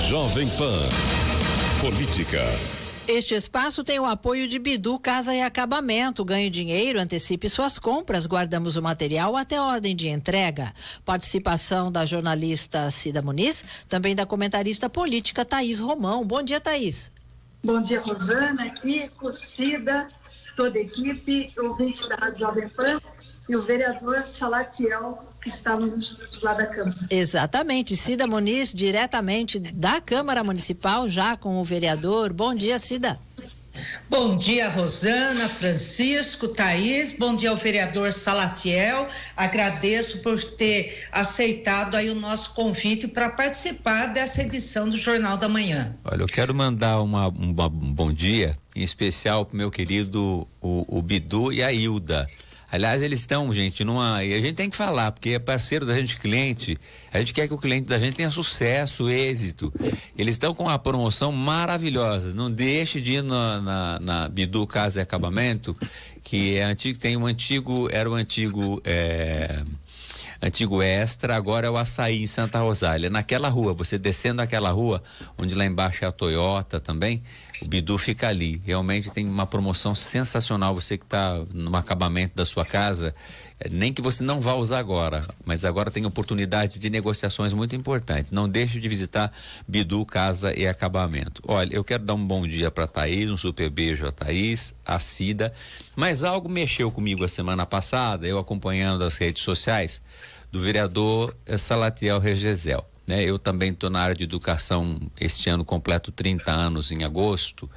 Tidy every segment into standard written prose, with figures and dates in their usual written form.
Jovem Pan. Política. Este espaço tem o apoio de Bidu Casa e Acabamento. Ganhe dinheiro, antecipe suas compras, guardamos o material até ordem de entrega. Participação da jornalista Cida Muniz, também da comentarista política Thaís Romão. Bom dia, Thaís. Bom dia, Rosana, Kiko, Cida, toda a equipe, ouvintes da Rádio Jovem Pan e o vereador Salatiel, que está nos estúdios lá da Câmara. Exatamente, Cida Muniz, diretamente da Câmara Municipal, já com o vereador. Bom dia, Cida. Bom dia, Rosana, Francisco, Thaís, bom dia ao vereador Salatiel. Agradeço por ter aceitado aí o nosso convite para participar dessa edição do Jornal da Manhã. Olha, eu quero mandar um bom dia, em especial para o meu querido o Bidu e a Hilda. Aliás, eles estão, gente, e a gente tem que falar, porque é parceiro da gente, cliente. A gente quer que o cliente da gente tenha sucesso, êxito. Eles estão com uma promoção maravilhosa. Não deixe de ir na Bidu Casa e Acabamento, que é antigo, era o antigo Extra, agora é o Açaí em Santa Rosália. Naquela rua, você descendo aquela rua, onde lá embaixo é a Toyota também, o Bidu fica ali. Realmente tem uma promoção sensacional. Você que está no acabamento da sua casa, nem que você não vá usar agora, mas agora tem oportunidades de negociações muito importantes. Não deixe de visitar Bidu Casa e Acabamento. Olha, eu quero dar um bom dia para a Thaís, um super beijo a Thaís, a Cida, mas algo mexeu comigo a semana passada, eu acompanhando as redes sociais do vereador Salatiel Regezel. Eu também estou na área de educação, este ano completo 30 anos em agosto,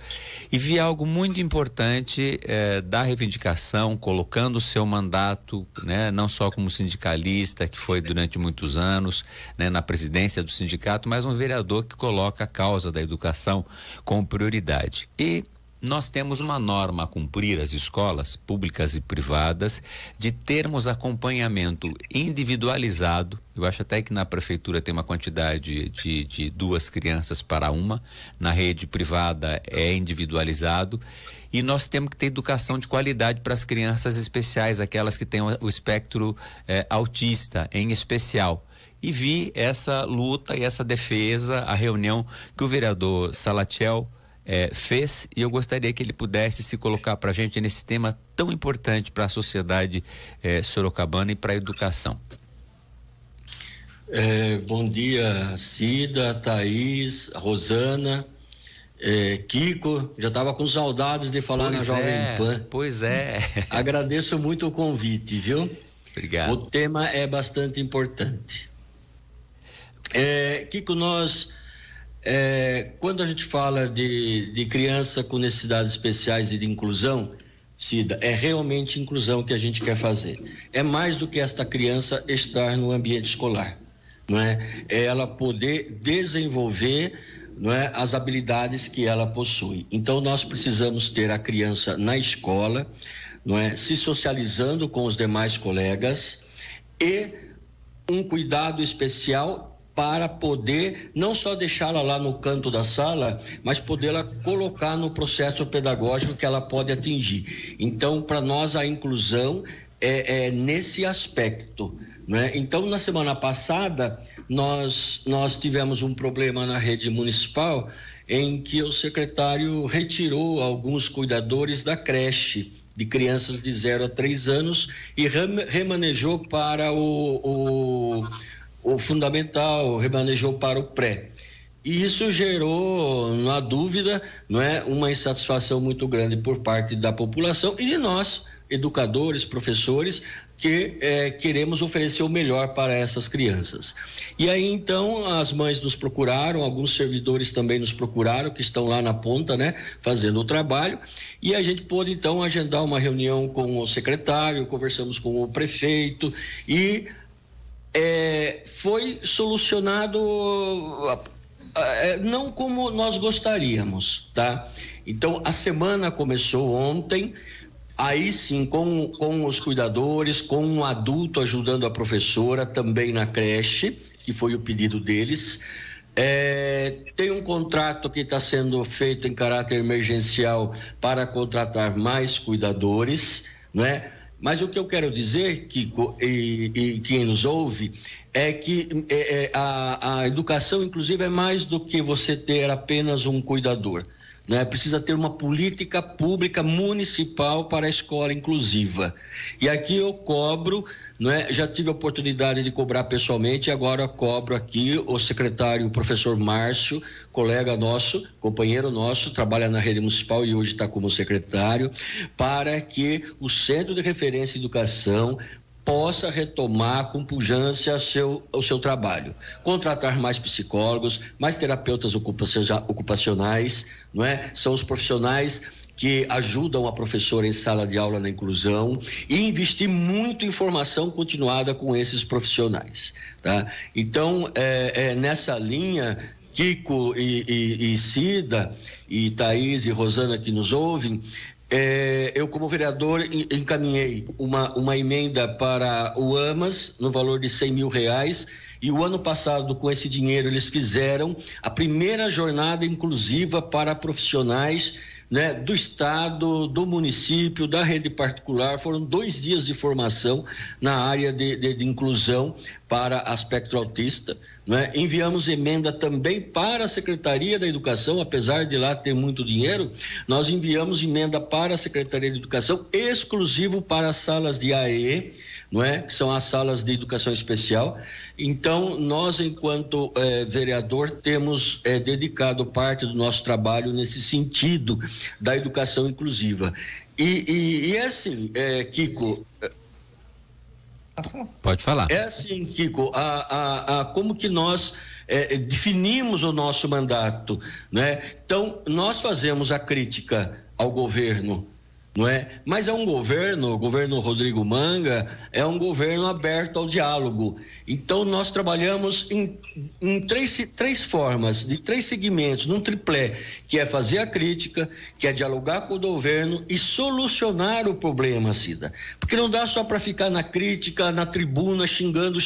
e vi algo muito importante da reivindicação, colocando o seu mandato, não só como sindicalista, que foi durante muitos anos, na presidência do sindicato, mas um vereador que coloca a causa da educação como prioridade. E nós temos uma norma a cumprir, as escolas públicas e privadas, de termos acompanhamento individualizado. Eu acho até que na prefeitura tem uma quantidade de 2 crianças para uma, na rede privada é individualizado, e nós temos que ter educação de qualidade para as crianças especiais, aquelas que têm o espectro autista em especial. E vi essa luta e essa defesa, a reunião que o vereador Salatiel fez, e eu gostaria que ele pudesse se colocar para a gente nesse tema tão importante para a sociedade sorocabana e para a educação. Bom dia, Cida, Thaís, Rosana, Kiko, já estava com saudades de falar na Jovem Pan. Pois é. Agradeço muito o convite, viu? Obrigado. O tema é bastante importante. Kiko, quando a gente fala de criança com necessidades especiais e de inclusão, Cida, é realmente inclusão que a gente quer fazer. É mais do que esta criança estar no ambiente escolar, não é? É ela poder desenvolver, não é, as habilidades que ela possui. Então nós precisamos ter a criança na escola, não é, se socializando com os demais colegas, e um cuidado especial para poder não só deixá-la lá no canto da sala, mas podê-la colocar no processo pedagógico que ela pode atingir. Então, para nós, a inclusão é nesse aspecto, né? Então, na semana passada, nós tivemos um problema na rede municipal em que o secretário retirou alguns cuidadores da creche de crianças de 0 a 3 anos e remanejou para o fundamental, remanejou para o pré. E isso gerou, na dúvida, não é, uma insatisfação muito grande por parte da população e de nós, educadores, professores, que queremos oferecer o melhor para essas crianças. E aí, então, as mães nos procuraram, alguns servidores também nos procuraram, que estão lá na ponta, né, fazendo o trabalho, e a gente pôde, então, agendar uma reunião com o secretário, conversamos com o prefeito e foi solucionado não como nós gostaríamos, tá? Então, a semana começou ontem, aí sim, com os cuidadores, com um adulto ajudando a professora, também na creche, que foi o pedido deles. Tem um contrato que está sendo feito em caráter emergencial para contratar mais cuidadores, não é? Mas o que eu quero dizer, Kiko, e quem nos ouve, é que a educação inclusiva é mais do que você ter apenas um cuidador, né? Precisa ter uma política pública municipal para a escola inclusiva. E aqui eu cobro, né? Já tive a oportunidade de cobrar pessoalmente, agora eu cobro aqui o secretário, o professor Márcio, colega nosso, companheiro nosso, trabalha na rede municipal e hoje está como secretário, para que o Centro de Referência em Educação possa retomar com pujança o seu trabalho, contratar mais psicólogos, mais terapeutas ocupacionais, não é? São os profissionais que ajudam a professora em sala de aula na inclusão, e investir muito em formação continuada com esses profissionais, tá? Então, nessa linha, Kiko e Cida e Thaís e Rosana que nos ouvem, eu como vereador encaminhei uma emenda para o AMAS no valor de R$100 mil, e o ano passado com esse dinheiro eles fizeram a primeira jornada inclusiva para profissionais, né, do estado, do município, da rede particular. Foram 2 dias de formação na área de inclusão para aspecto autista, né? Enviamos emenda também para a Secretaria da Educação, apesar de lá ter muito dinheiro, nós enviamos emenda para a Secretaria de Educação exclusivo para as salas de AE, não é? Que são as salas de educação especial. Então, nós, enquanto vereador, temos dedicado parte do nosso trabalho nesse sentido da educação inclusiva. E é assim, Kiko. Pode falar. É assim, Kiko, como que nós definimos o nosso mandato, né? Então, nós fazemos a crítica ao governo, não é? Mas é um governo, o governo Rodrigo Manga, é um governo aberto ao diálogo. Então, nós trabalhamos em três formas, de 3 segmentos, num triplé, que é fazer a crítica, que é dialogar com o governo e solucionar o problema, Cida. Porque não dá só para ficar na crítica, na tribuna, xingando,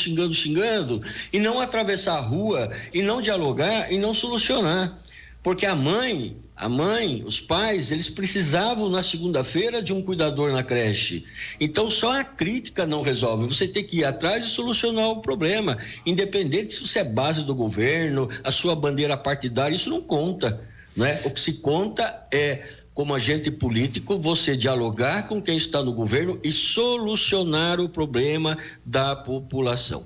e não atravessar a rua, e não dialogar, e não solucionar. Porque a mãe, os pais, eles precisavam na segunda-feira de um cuidador na creche. Então, só a crítica não resolve. Você tem que ir atrás e solucionar o problema. Independente se você é base do governo, a sua bandeira partidária, isso não conta, né? O que se conta é, como agente político, você dialogar com quem está no governo e solucionar o problema da população.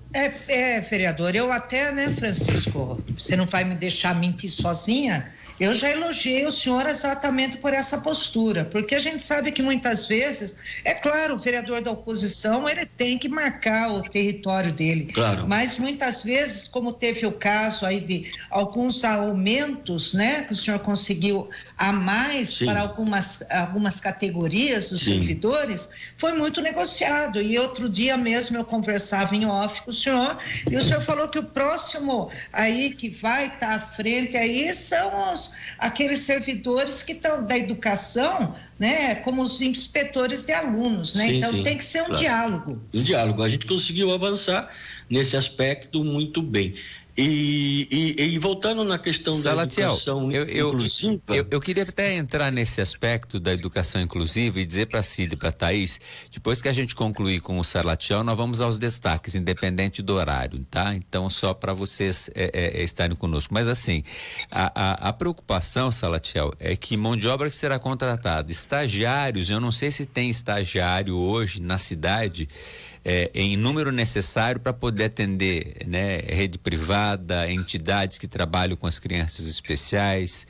Vereador, eu até, né, Francisco, você não vai me deixar mentir sozinha, eu já elogiei o senhor exatamente por essa postura, porque a gente sabe que muitas vezes, é claro, o vereador da oposição, ele tem que marcar o território dele, claro. Mas muitas vezes, como teve o caso aí de alguns aumentos, né, que o senhor conseguiu a mais, sim, para algumas categorias dos, sim, servidores, foi muito negociado. E outro dia mesmo eu conversava em off com o senhor, e o senhor falou que o próximo aí que vai estar à frente aí são aqueles servidores que estão da educação, né, como os inspetores de alunos, né? Sim, então, sim, tem que ser um, claro, diálogo. Um diálogo. A gente conseguiu avançar nesse aspecto muito bem. E voltando na questão Salatiel, da educação inclusiva... Eu queria até entrar nesse aspecto da educação inclusiva e dizer para a Cida e para a Thaís, depois que a gente concluir com o Salatiel, nós vamos aos destaques, independente do horário, tá? Então, só para vocês estarem conosco. Mas assim, a preocupação, Salatiel, é que mão de obra que será contratada, estagiários, eu não sei se tem estagiário hoje na cidade em número necessário para poder atender, né, rede privada, entidades que trabalham com as crianças especiais,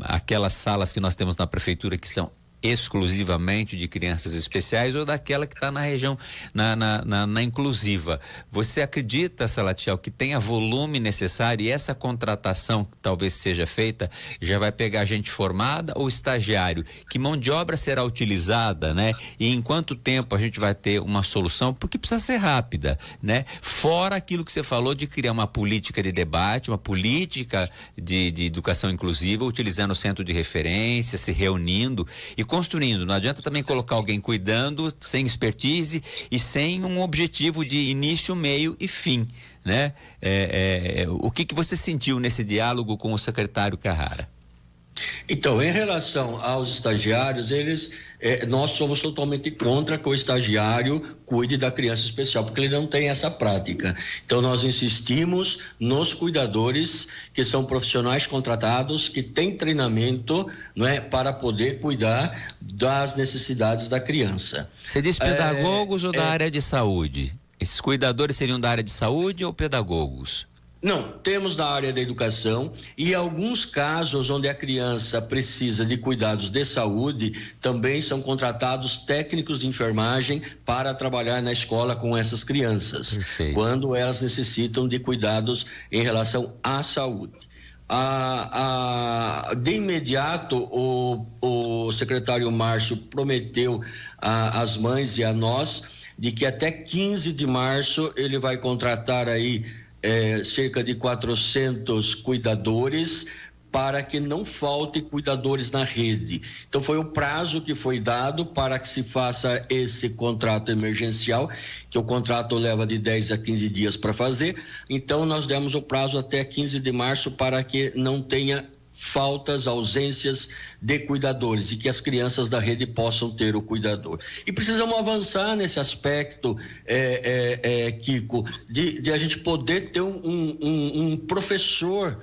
aquelas salas que nós temos na prefeitura que são exclusivamente de crianças especiais, ou daquela que está na região, na inclusiva. Você acredita, Salatiel, que tenha volume necessário e essa contratação que talvez seja feita já vai pegar gente formada ou estagiário? Que mão de obra será utilizada, né? E em quanto tempo a gente vai ter uma solução? Porque precisa ser rápida, né? Fora aquilo que você falou de criar uma política de debate, uma política de educação inclusiva, utilizando o centro de referência, se reunindo e construindo. Não adianta também colocar alguém cuidando sem expertise e sem um objetivo de início, meio e fim, né? O que você sentiu nesse diálogo com o secretário Carrara? Então, em relação aos estagiários, nós somos totalmente contra que o estagiário cuide da criança especial, porque ele não tem essa prática. Então, nós insistimos nos cuidadores, que são profissionais contratados, que têm treinamento, não é, para poder cuidar das necessidades da criança. Você diz pedagogos ou da área de saúde? Esses cuidadores seriam da área de saúde ou pedagogos? Não, temos na área da educação e alguns casos onde a criança precisa de cuidados de saúde, também são contratados técnicos de enfermagem para trabalhar na escola com essas crianças. Perfeito. Quando elas necessitam de cuidados em relação à saúde. De imediato, o secretário Márcio prometeu às mães e a nós de que até 15 de março ele vai contratar aí cerca de 400 cuidadores para que não falte cuidadores na rede. Então foi o prazo que foi dado para que se faça esse contrato emergencial, que o contrato leva de 10 a 15 dias para fazer. Então nós demos o prazo até 15 de março para que não tenha faltas, ausências de cuidadores e que as crianças da rede possam ter o cuidador. E precisamos avançar nesse aspecto, Kiko, de a gente poder ter um professor,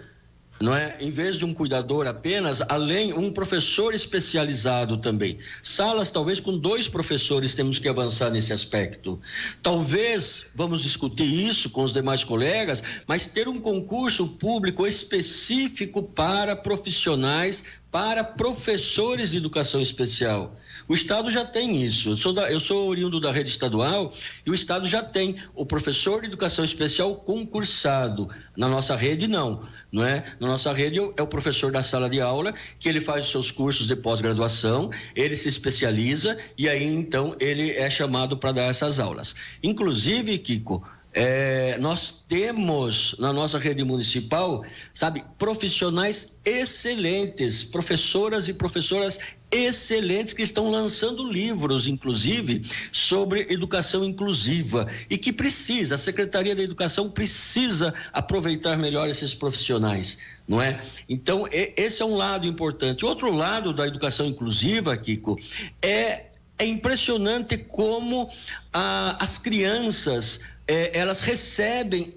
não é? Em vez de um cuidador apenas, além um professor especializado também. Salas talvez com 2 professores, temos que avançar nesse aspecto. Talvez vamos discutir isso com os demais colegas, mas ter um concurso público específico para profissionais, para professores de educação especial. O Estado já tem isso. Eu sou oriundo da rede estadual e o Estado já tem o professor de educação especial concursado. Na nossa rede, não é? Na nossa rede é o professor da sala de aula, que ele faz os seus cursos de pós-graduação, ele se especializa e aí então ele é chamado para dar essas aulas. Inclusive, Kiko, nós temos na nossa rede municipal, profissionais excelentes, professoras e professoras excelentes que estão lançando livros, inclusive, sobre educação inclusiva e que a Secretaria da Educação precisa aproveitar melhor esses profissionais, não é? Então, esse é um lado importante. Outro lado da educação inclusiva, Kiko, é impressionante como as crianças elas recebem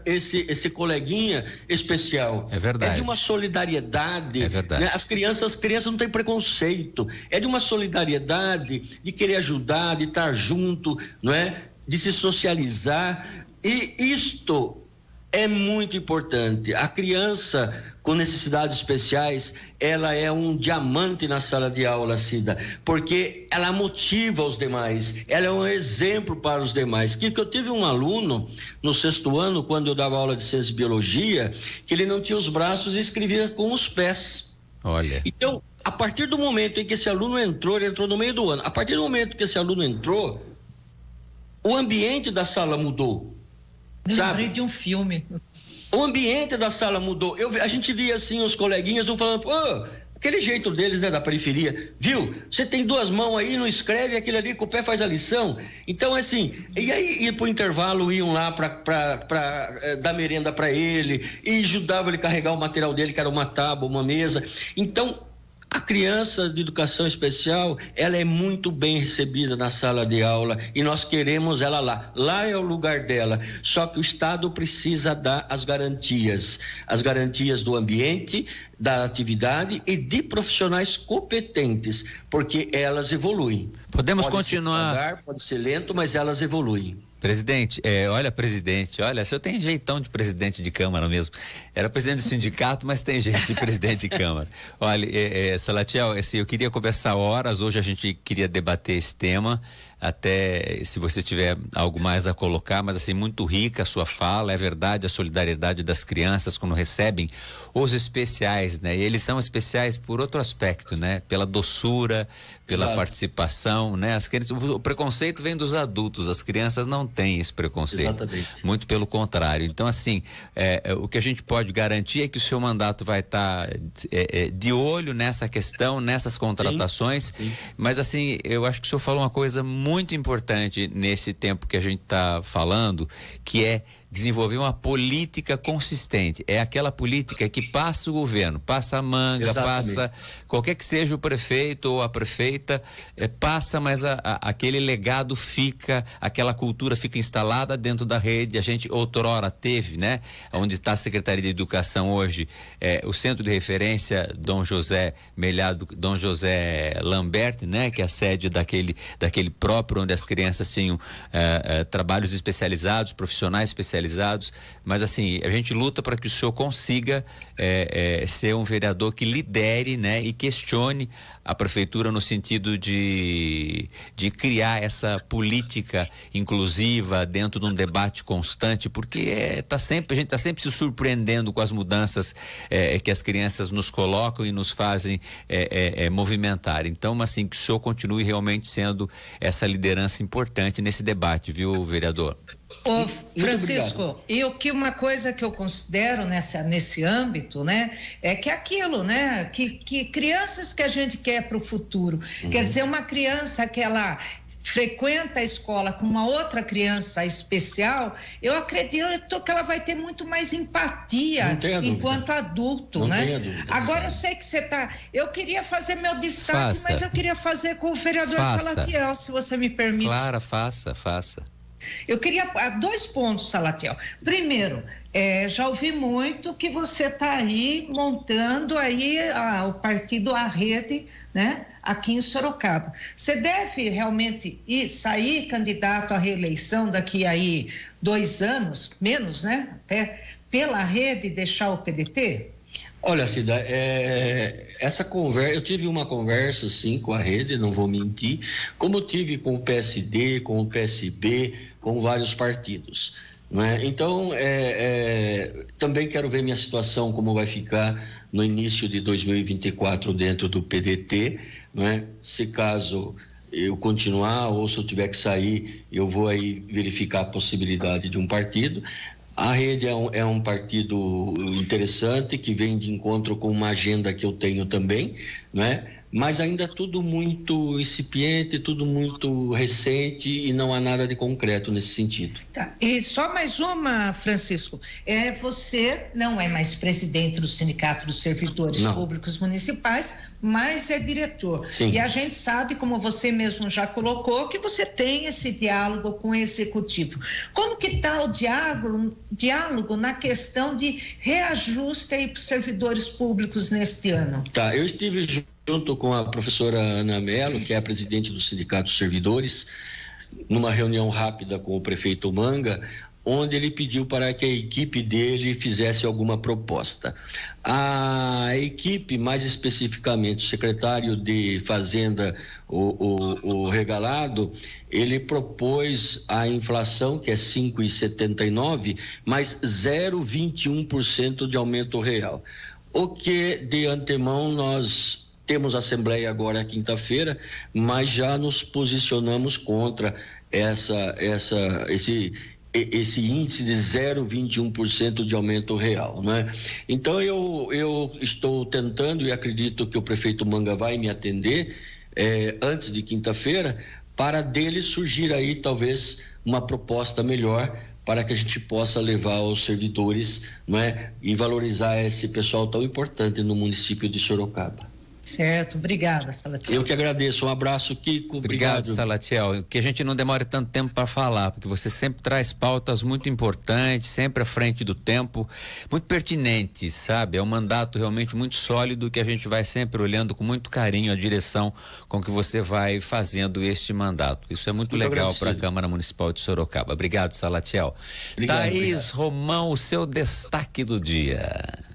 esse coleguinha especial. É verdade. É de uma solidariedade. É verdade. Né? As crianças não têm preconceito. É de uma solidariedade, de querer ajudar, de estar junto, não é? De se socializar. E isto é muito importante. A criança com necessidades especiais, ela é um diamante na sala de aula, Cida, porque ela motiva os demais, ela é um exemplo para os demais. Que eu tive um aluno no 6º ano, quando eu dava aula de ciência e biologia, que ele não tinha os braços e escrevia com os pés. Olha. Então, a partir do momento em que esse aluno entrou, ele entrou no meio do ano, a partir do momento que esse aluno entrou, o ambiente da sala mudou. Lembrei de um filme. O ambiente da sala mudou. A gente via assim os coleguinhas falando, aquele jeito deles, né, da periferia, viu? Você tem 2 mãos aí, não escreve, aquele ali com o pé faz a lição. Então, assim, e aí ia pro intervalo, iam lá para dar merenda para ele e ajudavam ele a carregar o material dele, que era uma tábua, uma mesa. Então, a criança de educação especial, ela é muito bem recebida na sala de aula e nós queremos ela lá. Lá é o lugar dela. Só que o Estado precisa dar as garantias do ambiente, da atividade e de profissionais competentes, porque elas evoluem. Podemos pode continuar. Ser devagar, pode ser lento, mas elas evoluem. Presidente, olha, o senhor tem jeitão de presidente de Câmara mesmo. Era presidente do sindicato, mas tem jeito de presidente de Câmara. Olha, Salatiel, assim, eu queria conversar horas, hoje a gente queria debater esse tema, até se você tiver algo mais a colocar, mas assim, muito rica a sua fala, é verdade, a solidariedade das crianças quando recebem os especiais, né? E eles são especiais por outro aspecto, né? Pela doçura, pela Exato. Participação, né? O preconceito vem dos adultos, as crianças não têm esse preconceito. Exatamente. Muito pelo contrário. Então, assim, o que a gente pode garantir é que o seu mandato vai estar de olho nessa questão, nessas contratações, Sim. mas assim, eu acho que o senhor falou uma coisa muito importante nesse tempo que a gente está falando, que é desenvolver uma política consistente. É aquela política que passa o governo, passa a manga, Exatamente. passa qualquer que seja o prefeito ou a prefeita, passa, mas aquele legado fica, aquela cultura fica instalada dentro da rede. A gente outrora teve, né? Onde está a Secretaria de Educação hoje, o centro de referência Dom José Melhado, Dom José Lambert, né? Que é a sede daquele próprio, onde as crianças tinham trabalhos especializados, profissionais especializados, mas assim, a gente luta para que o senhor consiga ser um vereador que lidere, né? E questione a prefeitura no sentido de criar essa política inclusiva dentro de um debate constante, porque a gente está sempre se surpreendendo com as mudanças que as crianças nos colocam e nos fazem movimentar. Então, assim, que o senhor continue realmente sendo essa liderança importante nesse debate, viu, vereador? Ô, Francisco, uma coisa que eu considero nesse âmbito, né, é que aquilo, né, que crianças que a gente quer para o futuro, quer dizer, uma criança que ela frequenta a escola com uma outra criança especial, eu acredito que ela vai ter muito mais empatia enquanto adulto, né? Agora eu sei que eu queria fazer meu destaque, mas eu queria fazer com o vereador Salatiel, se você me permite. Claro, faça. Eu queria 2 pontos, Salatiel. Primeiro, já ouvi muito que você está aí montando aí o partido A Rede, né? Aqui em Sorocaba. Você deve realmente sair candidato à reeleição daqui aí 2 anos, menos, né? Até pela Rede, deixar o PDT? Olha, Cida, essa conversa, eu tive uma conversa sim com a Rede, não vou mentir, como tive com o PSD, com o PSB, com vários partidos, né? Então, também quero ver minha situação, como vai ficar no início de 2024 dentro do PDT, né? Se caso eu continuar ou se eu tiver que sair, eu vou aí verificar a possibilidade de um partido. A Rede é um partido interessante, que vem de encontro com uma agenda que eu tenho também, né? Mas ainda tudo muito incipiente, tudo muito recente e não há nada de concreto nesse sentido. Tá. E só mais uma, Francisco, você não é mais presidente do Sindicato dos Servidores Públicos Municipais, mas é diretor. Sim. E a gente sabe, como você mesmo já colocou, que você tem esse diálogo com o executivo. Como que está o diálogo na questão de reajuste aí para os servidores públicos neste ano? Tá, eu estive junto com a professora Ana Mello, que é a presidente do Sindicato dos Servidores, numa reunião rápida com o prefeito Manga, onde ele pediu para que a equipe dele fizesse alguma proposta. A equipe, mais especificamente o secretário de Fazenda, o Regalado, ele propôs a inflação, que é 5,79, mais 0,21% de aumento real. O que, de antemão, nós temos assembleia agora quinta-feira, mas já nos posicionamos contra esse índice de 0,21% de aumento real, né? Então eu estou tentando e acredito que o prefeito Manga vai me atender antes de quinta-feira, para dele surgir aí talvez uma proposta melhor para que a gente possa levar aos servidores, né? E valorizar esse pessoal tão importante no município de Sorocaba. Certo, obrigada, Salatiel. Eu que agradeço, um abraço, Kiko. Obrigado, Salatiel. Que a gente não demore tanto tempo para falar, porque você sempre traz pautas muito importantes, sempre à frente do tempo, muito pertinentes, sabe? É um mandato realmente muito sólido, que a gente vai sempre olhando com muito carinho a direção com que você vai fazendo este mandato. Isso é muito legal para a Câmara Municipal de Sorocaba. Obrigado, Salatiel. Obrigado, Thaís Romão, o seu destaque do dia.